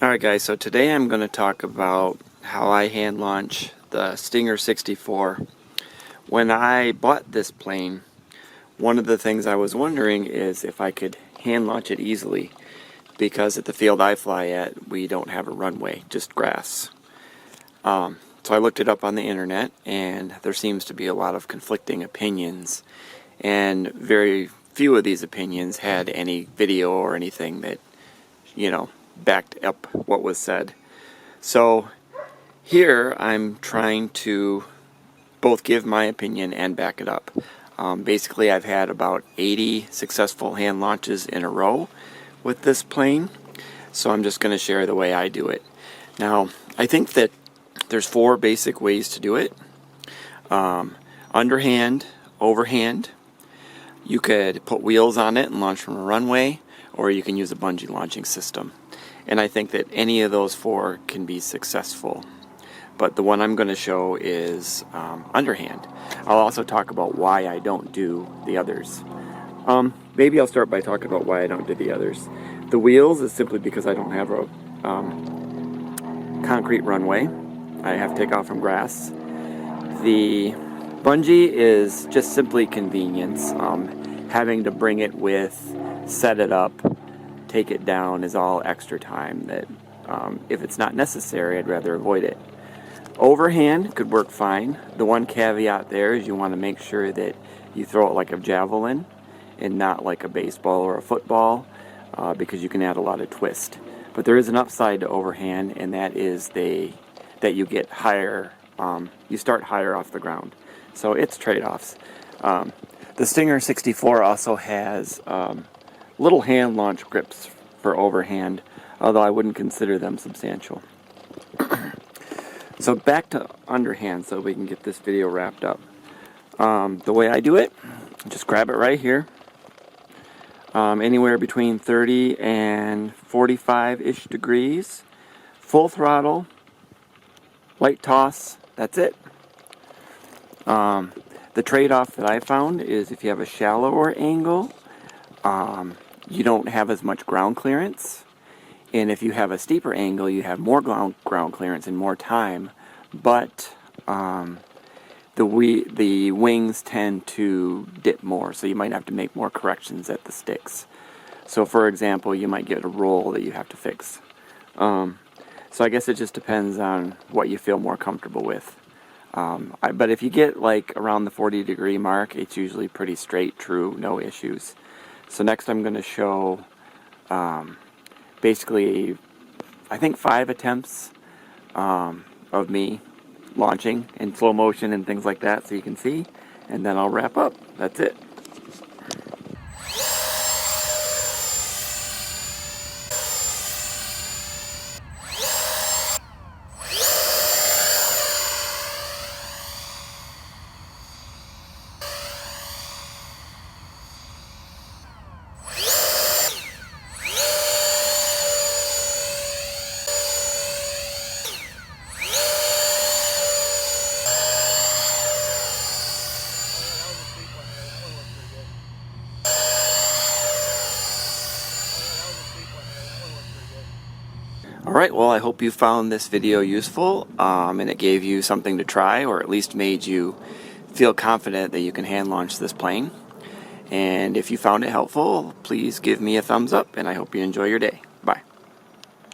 Alright guys, so today I'm going to talk about how I hand launch the Stinger 64. When I bought this plane, one of the things I was wondering is if I could hand launch it easily, because at the field I fly at, we don't have a runway, just grass. So I looked it up on the internet, and there seems to be a lot of conflicting opinions, and very few of these opinions had any video or anything that, backed up what was said. So here I'm trying to both give my opinion and back it up. Basically, I've had about 80 successful hand launches in a row with this plane, so I'm just going to share the way I do it. Now, I think that there's 4 basic ways to do it. Underhand, overhand. You could put wheels on it and launch from a runway, or you can use a bungee launching system. And I think that any of those 4 can be successful. But the one I'm going to show is underhand. I'll also talk about why I don't do the others. Maybe I'll start by talking about why I don't do the others. The wheels is simply because I don't have a concrete runway. I have takeoff from grass. The bungee is just simply convenience. Having to bring it with, set it up, take it down is all extra time that if it's not necessary, I'd rather avoid it. Overhand could work fine. The one caveat there is you want to make sure that you throw it like a javelin and not like a baseball or a football, because you can add a lot of twist. But there is an upside to overhand, and that is that you get higher, you start higher off the ground. So it's trade-offs. The Stinger 64 also has little hand launch grips for overhand, although I wouldn't consider them substantial. So back to underhand so we can get this video wrapped up. The way I do it, just grab it right here. Anywhere between 30 and 45-ish degrees. Full throttle, light toss, that's it. The trade-off that I found is if you have a shallower angle, you don't have as much ground clearance. And if you have a steeper angle, you have more ground clearance and more time. But the wings tend to dip more, so you might have to make more corrections at the sticks. So for example, you might get a roll that you have to fix. So I guess it just depends on what you feel more comfortable with. But if you get like around the 40-degree mark, it's usually pretty straight, true, no issues. So next I'm going to show basically, I think 5 attempts of me launching in slow motion and things like that, so you can see, and then I'll wrap up. That's it. Alright, well, I hope you found this video useful, and it gave you something to try, or at least made you feel confident that you can hand launch this plane. And if you found it helpful, please give me a thumbs up, and I hope you enjoy your day.